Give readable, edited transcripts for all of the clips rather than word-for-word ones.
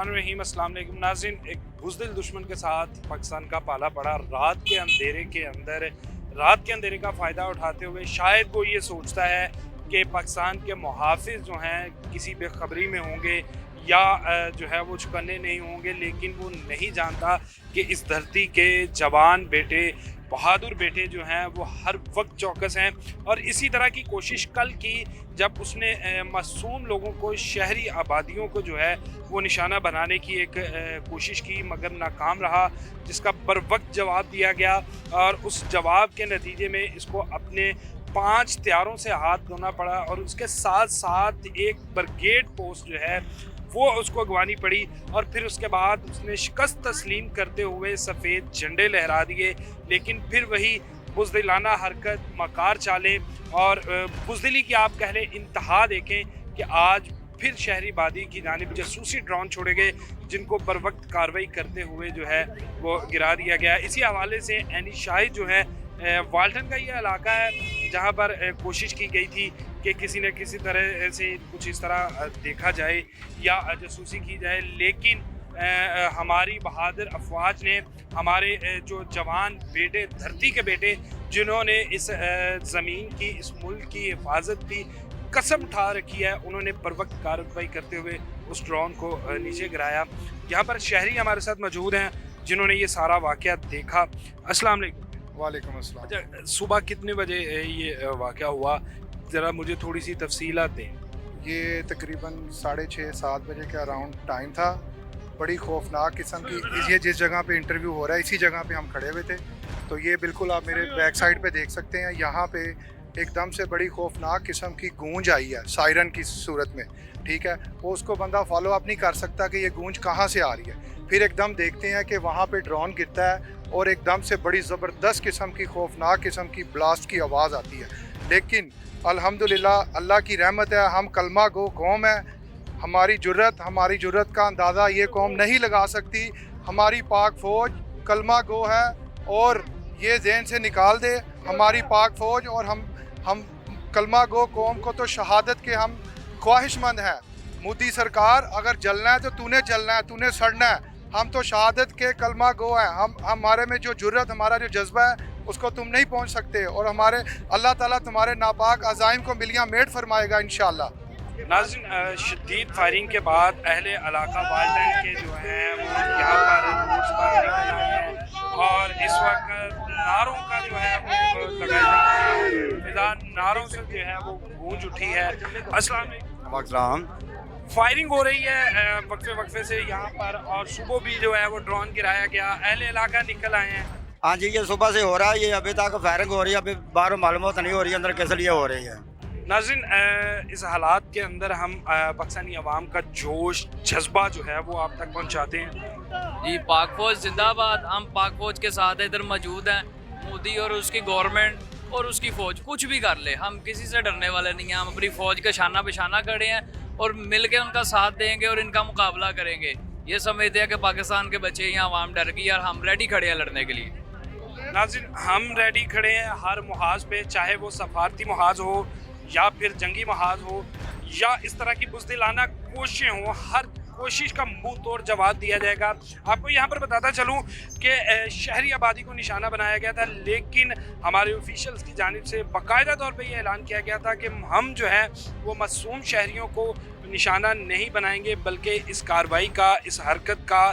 बिस्मिल्लाहिर्रहमानिर्रहीम। अस्सलाम वालेकुम नाज़रीन, एक बुज़दिल दुश्मन के साथ पाकिस्तान का पाला पड़ा। रात के अंधेरे का फ़ायदा उठाते हुए शायद वो ये सोचता है कि पाकिस्तान के मुहाफ़िज़ जो हैं किसी बेखबरी में होंगे या जो है वो चुकन्ने नहीं होंगे, लेकिन वो नहीं जानता कि इस धरती के जवान बेटे, बहादुर बेटे जो हैं वो हर वक्त चौकस हैं। और इसी तरह की कोशिश कल की जब उसने मासूम लोगों को, शहरी आबादियों को जो है वो निशाना बनाने की एक कोशिश की, मगर नाकाम रहा, जिसका बर वक्त जवाब दिया गया। और उस जवाब के नतीजे में इसको अपने 5 हथियारों से हाथ धोना पड़ा और उसके साथ साथ एक ब्रिगेड पोस्ट जो है वो उसको गंवानी पड़ी। और फिर उसके बाद उसने शिकस्त तस्लीम करते हुए सफ़ेद झंडे लहरा दिए, लेकिन फिर वही बुज़दिलाना हरकत, मकार चालें और बुज़दिली की आप कह लें इंतहा देखें कि आज फिर शहरी बादी की जानिब जासूसी ड्रोन छोड़े गए, जिनको बर वक्त कार्रवाई करते हुए जो है वो गिरा दिया गया। इसी हवाले से एनी शाहिद जो है वाल्टन का ये इलाका है जहाँ पर कोशिश की गई थी कि किसी न किसी तरह से कुछ इस तरह देखा जाए या जासूसी की जाए, लेकिन हमारी बहादुर अफवाज ने, हमारे जो जवान बेटे, धरती के बेटे, जिन्होंने इस ज़मीन की, इस मुल्क की हिफाजत की कसम उठा रखी है, उन्होंने बर वक्त कार्रवाई करते हुए उस ड्रोन को नीचे गिराया। यहाँ पर शहरी हमारे साथ मौजूद हैं जिन्होंने ये सारा वाक़या देखा। अस्सलाम वालेकुम। वालेकुम अस्सलाम। अच्छा, सुबह कितने बजे ये वाक़या हुआ, ज़रा मुझे थोड़ी सी तफसीलात दें। ये तकरीबन 6:30-7 बजे के अराउंड टाइम था। बड़ी खौफनाक किस्म की, ये जिस जगह पे इंटरव्यू हो रहा है इसी जगह पे हम खड़े हुए थे, तो ये बिल्कुल आप मेरे बैक साइड पे देख सकते हैं। यहाँ पे एकदम से बड़ी खौफनाक किस्म की गूंज आई है सायरन की सूरत में, ठीक है। वो उसको बंदा फॉलो अप नहीं कर सकता कि ये गूंज कहाँ से आ रही है। फिर एकदम देखते हैं कि वहाँ पे ड्रोन गिरता है और एकदम से बड़ी ज़बरदस्त किस्म की, खौफनाक किस्म की ब्लास्ट की आवाज़ आती है। लेकिन अल्हम्दुलिल्लाह अल्लाह की रहमत है, हम कलमा गो कौम है। हमारी जुर्रत का अंदाज़ा ये कौम नहीं लगा सकती। हमारी पाक फ़ौज कलमा गो है और ये ज़हन से निकाल दे हमारी पाक फ़ौज, और हम कलमा गो कौम को तो शहादत के हम ख्वाहिशमंद हैं। मोदी सरकार, अगर जलना है तो तूने जलना है, तूने सड़ना है। हम तो शहादत के कलमा गो हैं। हमारे में जो जुर्रत, हमारा जो जज्बा है, उसको तुम नहीं पहुंच सकते, और हमारे अल्लाह ताला तुम्हारे नापाक अज़ाइम को मिलियां मेट फरमाएगा इंशाअल्लाह। नाज़रीन, शदीद फायरिंग के बाद अहले इलाका वाल्टन के जो हैं वो यहाँ पर रोड्स पर निकल आए हैं और इस वक्त नारों का जो है वो लगाया जा रहा है। फिजा नारों से जो है वो गूंज उठी है। अस्सलाम वालेकुम। फायरिंग हो रही है वक्फे वक्फे से यहाँ पर, और सुबह भी जो है वो ड्रोन गिराया गया, अहले इलाका निकल आए हैं। हाँ जी, ये सुबह से हो रहा है, ये अभी तक फायरिंग हो रही है, अभी बाहर मालूमात नहीं हो रही है अंदर किस लिए हो रही है। नाज़रीन, इस हालात के अंदर हम पाकिस्तानी अवाम का जोश, जज्बा जो है वो आप तक पहुँचाते हैं। जी, पाक फौज जिंदाबाद। हम पाक फौज के साथ इधर मौजूद हैं। मोदी और उसकी गवर्नमेंट और उसकी फ़ौज कुछ भी कर ले, हम किसी से डरने वाले नहीं हैं। हम अपनी फ़ौज का शाना बिशाना खड़े हैं और मिल के उनका साथ देंगे और इनका मुकाबला करेंगे। ये समझते हैं कि पाकिस्तान के बच्चे यहाँ अवाम डर गई और हम रेडी खड़े हैं लड़ने के लिए। नाज़रीन, हम रेडी खड़े हैं हर मुहाज पे, चाहे वो सफारती मुहाज हो या फिर जंगी महाज हो या इस तरह की बुज़दिलाना कोशिशें हों, हर कोशिश का मुंह तोड़ जवाब दिया जाएगा। आपको यहाँ पर बताता चलूँ कि शहरी आबादी को निशाना बनाया गया था, लेकिन हमारे ऑफिशियल्स की जानिब से बाकायदा तौर पे ये ऐलान किया गया था कि हम जो है वो मासूम शहरियों को निशाना नहीं बनाएंगे, बल्कि इस कार्रवाई का, इस हरकत का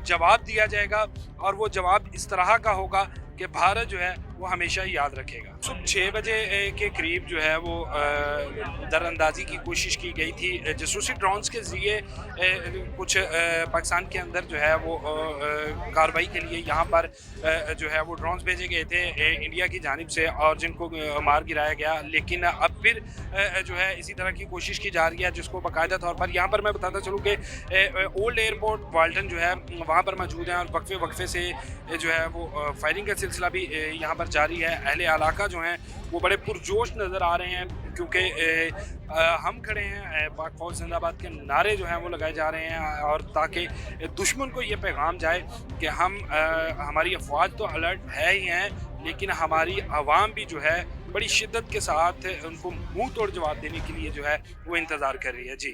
जवाब दिया जाएगा। और वो जवाब इस तरह का होगा कि भारत जो है वो हमेशा याद रखेगा। सुबह 6 बजे के करीब जो है वो दरअंदाजी की कोशिश की गई थी जासूसी ड्रोन्स के ज़रिए। कुछ पाकिस्तान के अंदर जो है वो कार्रवाई के लिए यहाँ पर जो है वो ड्रोन्स भेजे गए थे इंडिया की जानिब से, और जिनको मार गिराया गया। लेकिन अब फिर जो है इसी तरह की कोशिश की जा रही है, जिसको बाकायदा तौर पर यहाँ पर मैं बताता चलूँ कि ओल्ड एयरपोर्ट वाल्टन जो है वहाँ पर मौजूद हैं, और वक्फे वक्फे से जो है वो फायरिंग का सिलसिला भी यहाँ पर जारी है। अहले इलाका जो हैं वो बड़े पुरजोश नज़र आ रहे हैं, क्योंकि हम खड़े हैं, पाक फौज जिंदाबाद के नारे जो हैं वो लगाए जा रहे हैं, और ताकि दुश्मन को ये पैगाम जाए कि हमारी अफवाज तो अलर्ट है ही हैं, लेकिन हमारी आवाम भी जो है बड़ी शिद्दत के साथ उनको मुंह तोड़ जवाब देने के लिए जो है वो इंतज़ार कर रही है। जी।